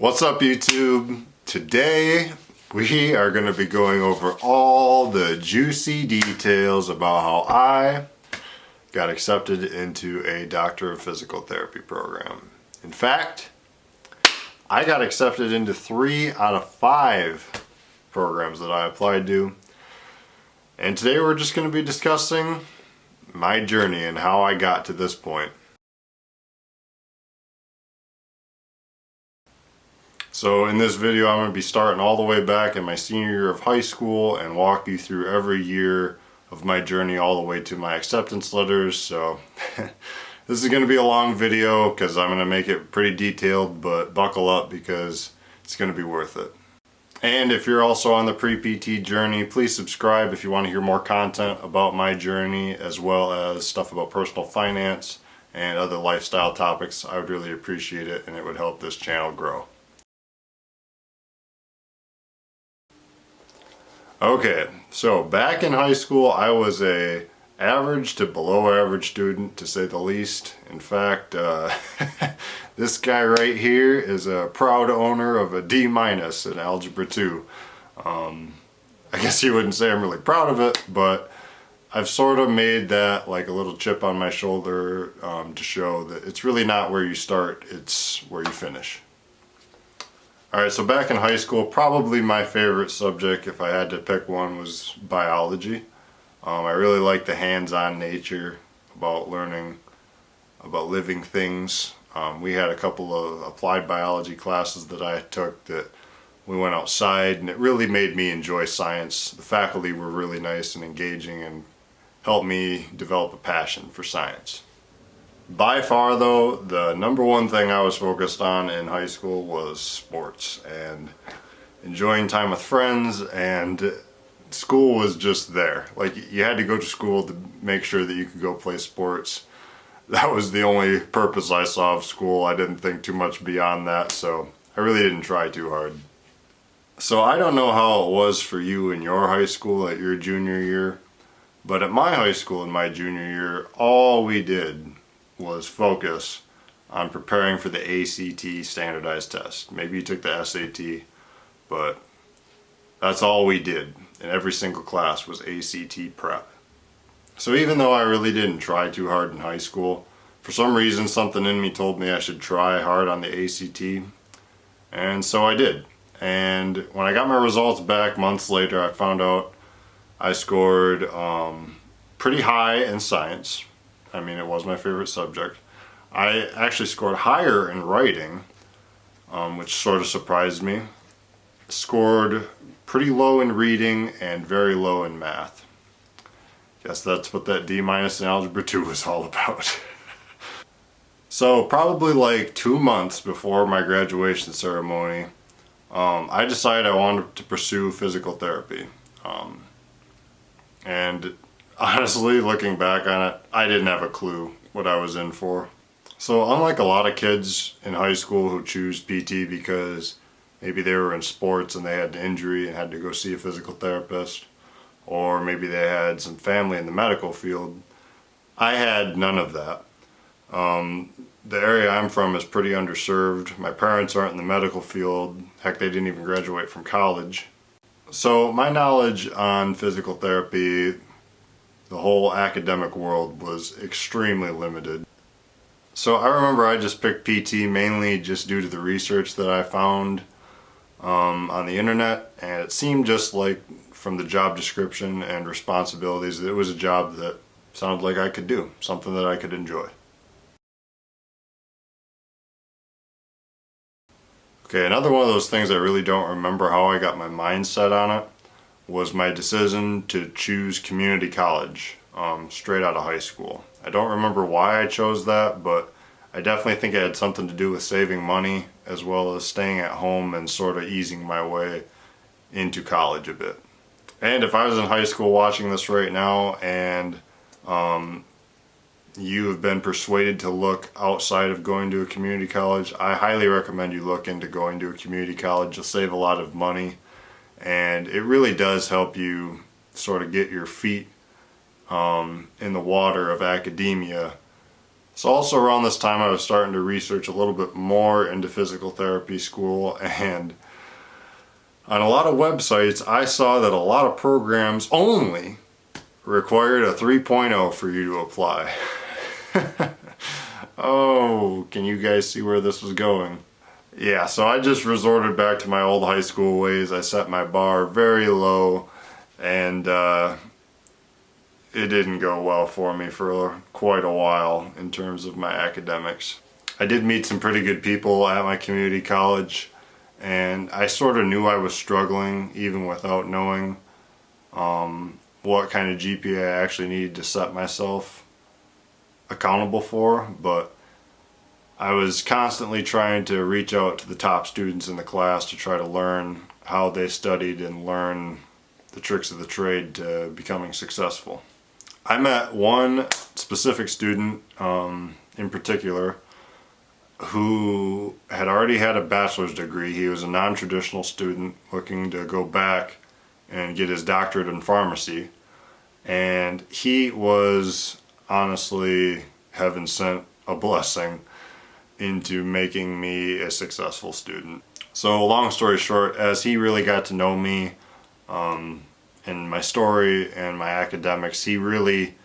What's up, YouTube? Today we are going to be going over all the juicy details about how I got accepted into a Doctor of Physical Therapy program. In fact, I got accepted into 3 out of 5 programs that I applied to. And today we're just going to be discussing my journey and how I got to this point. So in this video I'm going to be starting all the way back in my senior year of high school and walk you through every year of my journey all the way to my acceptance letters. So this is going to be a long video because I'm going to make it pretty detailed, but buckle up because it's going to be worth it. And if you're also on the pre-PT journey, please subscribe if you want to hear more content about my journey as well as stuff about personal finance and other lifestyle topics. I would really appreciate it and it would help this channel grow. Okay, so back in high school I was a average to below average student, to say the least. In fact, this guy right here is a proud owner of a D- in Algebra 2. I guess you wouldn't say I'm really proud of it, but I've sort of made that like a little chip on my shoulder to show that it's really not where you start, it's where you finish. Alright, so back in high school, probably my favorite subject, if I had to pick one, was biology. I really liked the hands-on nature about learning about living things. We had a couple of applied biology classes that I took that we went outside, and it really made me enjoy science. The faculty were really nice and engaging and helped me develop a passion for science. By far though, the number one thing I was focused on in high school was sports and enjoying time with friends, and school was just there. Like, you had to go to school to make sure that you could go play sports. That was the only purpose I saw of school. I didn't think too much beyond that, so I really didn't try too hard. So I don't know how it was for you in your high school at your junior year, but at my high school in my junior year, all we did was focus on preparing for the ACT standardized test. Maybe you took the SAT, but that's all we did in every single class was ACT prep. So even though I really didn't try too hard in high school, for some reason something in me told me I should try hard on the ACT, and so I did. And when I got my results back months later, I found out I scored pretty high in science. I mean, it was my favorite subject. I actually scored higher in writing, which sort of surprised me. Scored pretty low in reading and very low in math. Guess that's what that D- in Algebra 2 was all about. So probably like 2 months before my graduation ceremony, I decided I wanted to pursue physical therapy. And honestly, looking back on it, I didn't have a clue what I was in for. So unlike a lot of kids in high school who choose PT because maybe they were in sports and they had an injury and had to go see a physical therapist, or maybe they had some family in the medical field, I had none of that. The area I'm from is pretty underserved. My parents aren't in the medical field. Heck, they didn't even graduate from college. So my knowledge on physical therapy, the whole academic world, was extremely limited. So I remember I just picked PT mainly just due to the research that I found on the internet, and it seemed just like from the job description and responsibilities that it was a job that sounded like I could do, something that I could enjoy. Okay, another one of those things I really don't remember how I got my mind set on it was my decision to choose community college straight out of high school. I don't remember why I chose that, but I definitely think it had something to do with saving money as well as staying at home and sort of easing my way into college a bit. And if I was in high school watching this right now and you have been persuaded to look outside of going to a community college, I highly recommend you look into going to a community college. You'll save a lot of money, and it really does help you sort of get your feet in the water of academia So also around this time I was starting to research a little bit more into physical therapy school, and on a lot of websites I saw that a lot of programs only required a 3.0 for you to apply. Oh, can you guys see where this was going? Yeah, so I just resorted back to my old high school ways. I set my bar very low, and it didn't go well for me for quite a while in terms of my academics. I did meet some pretty good people at my community college, and I sort of knew I was struggling even without knowing what kind of GPA I actually needed to set myself accountable for, but I was constantly trying to reach out to the top students in the class to try to learn how they studied and learn the tricks of the trade to becoming successful. I met one specific student in particular who had already had a bachelor's degree. He was a non-traditional student looking to go back and get his doctorate in pharmacy, and he was honestly heaven sent a blessing into making me a successful student. So long story short, as he really got to know me and my story and my academics, he really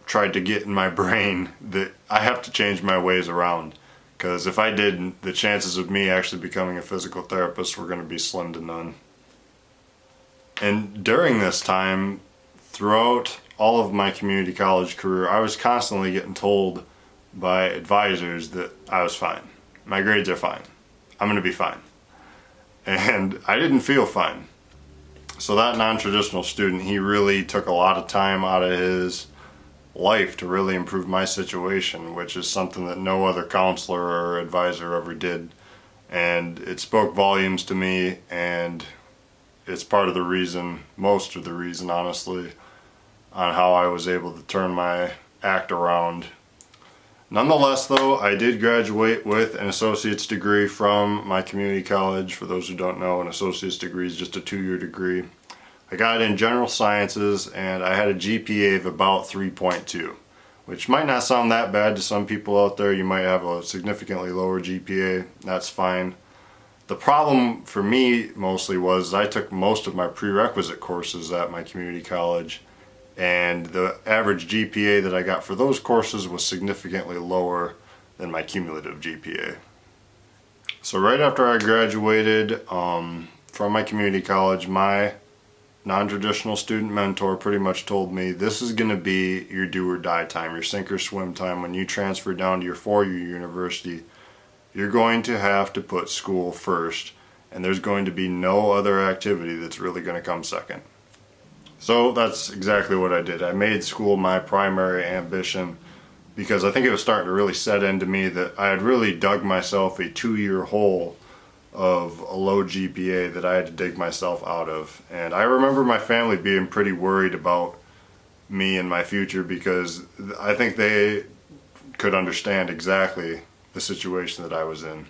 tried to get in my brain that I have to change my ways around, because if I didn't, the chances of me actually becoming a physical therapist were going to be slim to none. And during this time, throughout all of my community college career, I was constantly getting told by advisors that I was fine. My grades are fine. I'm going to be fine. And I didn't feel fine. So that non-traditional student, he really took a lot of time out of his life to really improve my situation, which is something that no other counselor or advisor ever did. And it spoke volumes to me, and it's part of the reason, most of the reason honestly, on how I was able to turn my act around. Nonetheless though, I did graduate with an associate's degree from my community college. For those who don't know, an associate's degree is just a 2-year degree. I got in general sciences, and I had a GPA of about 3.2, which might not sound that bad to some people out there. You might have a significantly lower GPA, that's fine. The problem for me mostly was I took most of my prerequisite courses at my community college, and the average GPA that I got for those courses was significantly lower than my cumulative GPA. So right after I graduated from my community college, my non-traditional student mentor pretty much told me, this is going to be your do or die time, your sink or swim time. When you transfer down to your 4-year university, you're going to have to put school first, and there's going to be no other activity that's really going to come second. So that's exactly what I did. I made school my primary ambition, because I think it was starting to really set into me that I had really dug myself a 2-year hole of a low GPA that I had to dig myself out of. And I remember my family being pretty worried about me and my future, because I think they could understand exactly the situation that I was in.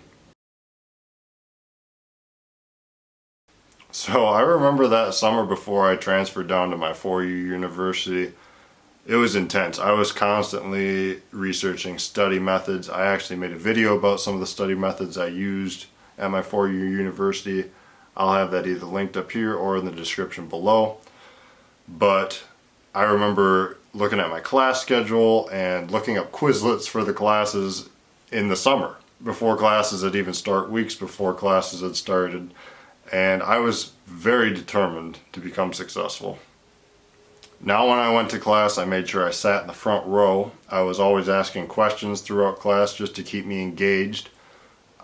So I remember that summer before I transferred down to my 4-year university, it was intense. I was constantly researching study methods. I actually made a video about some of the study methods I used at my 4-year university. I'll have that either linked up here or in the description below. But I remember looking at my class schedule and looking up Quizlets for the classes in the summer, before classes had even started, weeks before classes had started. And I was very determined to become successful. Now when I went to class, I made sure I sat in the front row. I was always asking questions throughout class just to keep me engaged.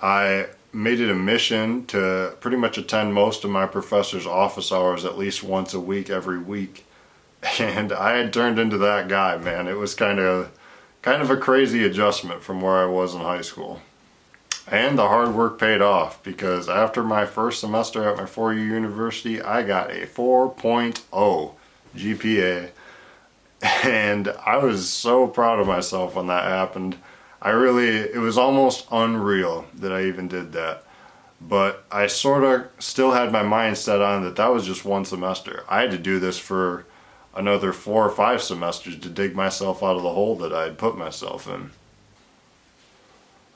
I made it a mission to pretty much attend most of my professors' office hours at least once a week, every week. And I had turned into that guy, man. It was kind of a crazy adjustment from where I was in high school. And the hard work paid off, because after my first semester at my 4-year university, I got a 4.0 GPA, and I was so proud of myself when that happened. It was almost unreal that I even did that. But I sort of still had my mind set on that was just one semester. I had to do this for another 4 or 5 semesters to dig myself out of the hole that I'd put myself in.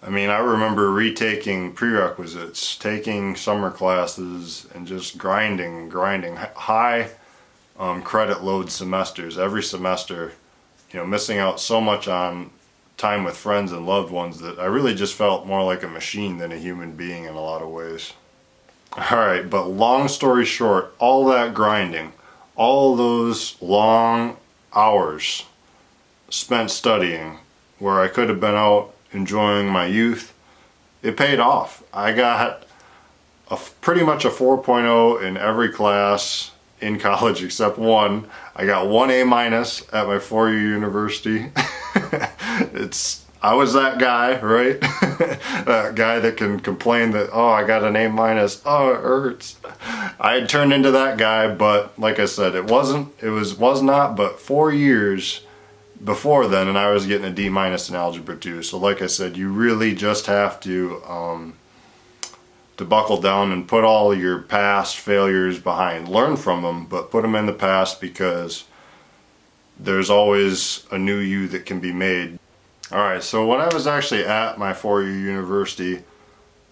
I mean, I remember retaking prerequisites, taking summer classes, and just grinding high credit load semesters every semester, missing out so much on time with friends and loved ones that I really just felt more like a machine than a human being in a lot of ways. Alright, but long story short, all that grinding, all those long hours spent studying where I could have been out enjoying my youth, it paid off. I got pretty much a 4.0 in every class in college except one. I got 1 A- at my 4-year university. I was that guy, right? That guy that can complain that, oh, I got an A-, oh, it hurts. I had turned into that guy, but like I said, it was not but 4 years before then, and I was getting a D- in Algebra 2. So like I said, you really just have to buckle down and put all your past failures behind. Learn from them, but put them in the past, because there's always a new you that can be made. Alright, so when I was actually at my 4-year university,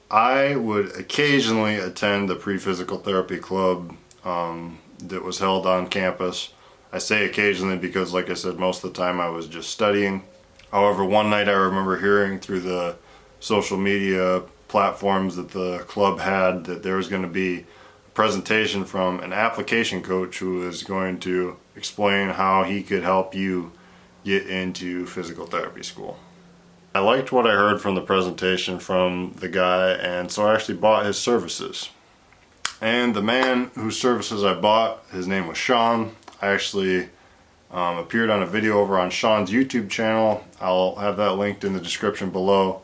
I would occasionally attend the pre-physical therapy club that was held on campus. I say occasionally because, like I said, most of the time I was just studying. However, one night I remember hearing through the social media platforms that the club had that there was going to be a presentation from an application coach who was going to explain how he could help you get into physical therapy school. I liked what I heard from the presentation from the guy, and so I actually bought his services. And the man whose services I bought, his name was Sean. I actually appeared on a video over on Sean's YouTube channel. I'll have that linked in the description below.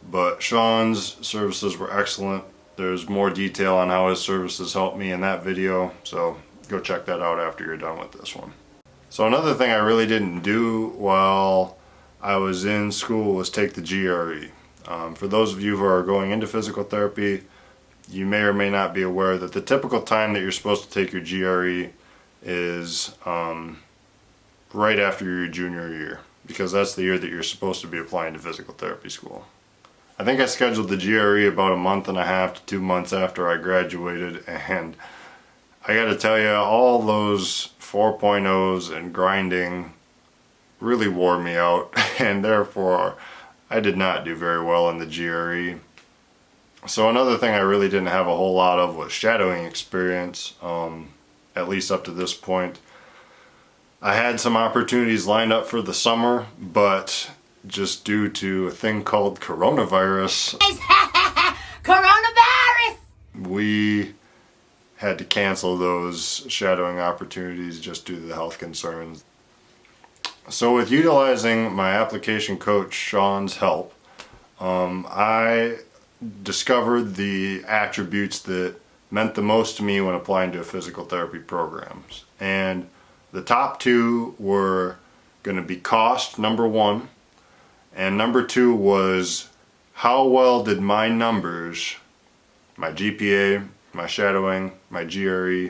But Sean's services were excellent. There's more detail on how his services helped me in that video, so go check that out after you're done with this one. So another thing I really didn't do while I was in school was take the GRE. For those of you who are going into physical therapy, you may or may not be aware that the typical time that you're supposed to take your GRE is right after your junior year, because that's the year that you're supposed to be applying to physical therapy school. I think I scheduled the GRE about 1.5 months to 2 months after I graduated, and I gotta tell you, all those 4.0s and grinding really wore me out, and therefore I did not do very well in the GRE. So another thing I really didn't have a whole lot of was shadowing experience, at least up to this point. I had some opportunities lined up for the summer, but just due to a thing called coronavirus, we had to cancel those shadowing opportunities just due to the health concerns. So with utilizing my application coach Sean's help, I discovered the attributes that meant the most to me when applying to physical therapy programs. And the top 2 were going to be cost, number 1, and number 2 was how well did my numbers, my GPA, my shadowing, my GRE,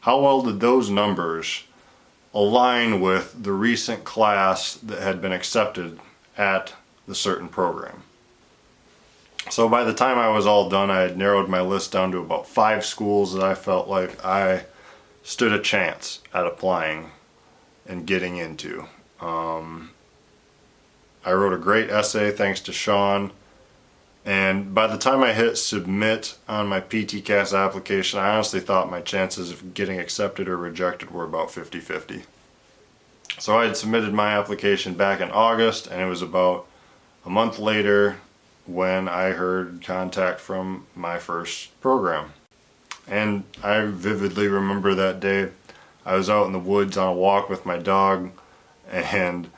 how well did those numbers align with the recent class that had been accepted at the certain program. So by the time I was all done, I had narrowed my list down to about 5 schools that I felt like I stood a chance at applying and getting into. I wrote a great essay thanks to Sean, and by the time I hit submit on my PTCAS application, I honestly thought my chances of getting accepted or rejected were about 50-50. So I had submitted my application back in August, and it was about a month later when I heard contact from my first program. And I vividly remember that day. I was out in the woods on a walk with my dog, and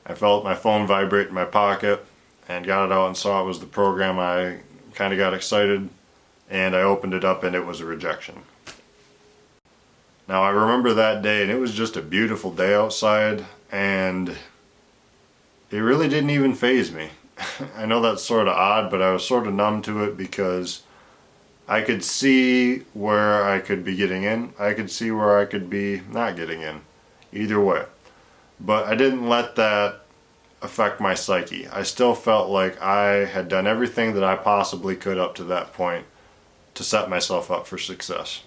I felt my phone vibrate in my pocket and got it out and saw it was the program. I kind of got excited, and I opened it up and it was a rejection. Now I remember that day, and it was just a beautiful day outside, and it really didn't even faze me. I know that's sort of odd, but I was sort of numb to it because I could see where I could be getting in. I could see where I could be not getting in. either way. But I didn't let that affect my psyche. I still felt like I had done everything that I possibly could up to that point to set myself up for success.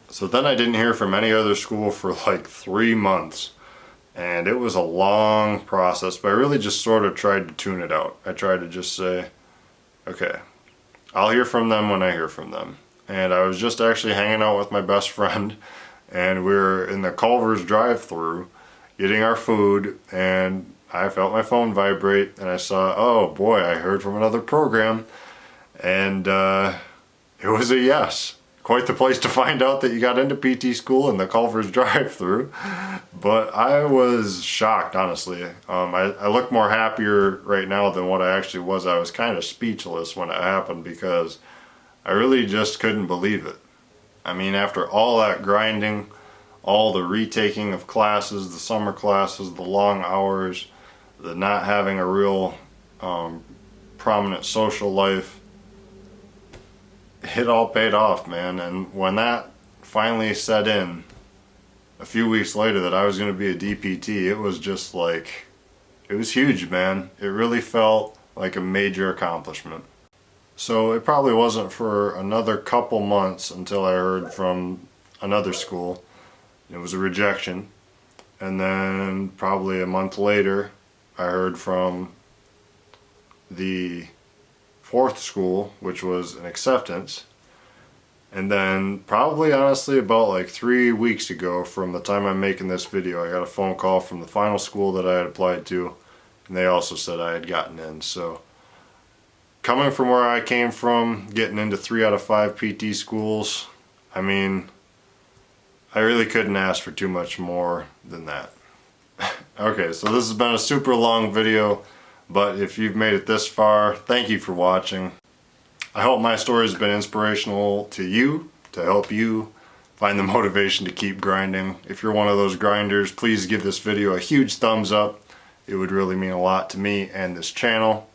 So then I didn't hear from any other school for like 3 months. And it was a long process, but I really just sort of tried to tune it out. I tried to just say, okay, I'll hear from them when I hear from them. And I was just actually hanging out with my best friend, and we were in the Culver's drive-thru getting our food, and I felt my phone vibrate, and I saw, oh boy, I heard from another program, and it was a yes. Quite the place to find out that you got into PT school in the Culver's drive-thru. But I was shocked, honestly. I look more happier right now than what I actually was. I was kind of speechless when it happened because I really just couldn't believe it. I mean, after all that grinding, all the retaking of classes, the summer classes, the long hours, the not having a real prominent social life, it all paid off, man. And when that finally set in a few weeks later that I was going to be a DPT, it was just like, it was huge, man. It really felt like a major accomplishment. So it probably wasn't for another couple months until I heard from another school. It was a rejection. And then probably a month later I heard from the fourth school, which was an acceptance. And then probably honestly about like 3 weeks ago from the time I'm making this video, I got a phone call from the final school that I had applied to, and they also said I had gotten in. So coming from where I came from, getting into 3 out of 5 PT schools, I mean, I really couldn't ask for too much more than that. Okay, so this has been a super long video, but if you've made it this far, thank you for watching. I hope my story has been inspirational to you, to help you find the motivation to keep grinding. If you're one of those grinders, please give this video a huge thumbs up. It would really mean a lot to me and this channel.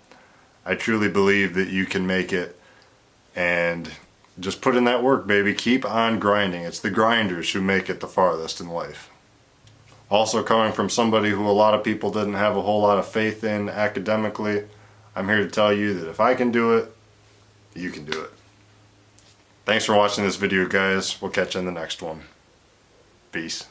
I truly believe that you can make it, and just put in that work, baby. Keep on grinding. It's the grinders who make it the farthest in life. Also, coming from somebody who a lot of people didn't have a whole lot of faith in academically, I'm here to tell you that if I can do it, you can do it. Thanks for watching this video, guys. We'll catch you in the next one. Peace.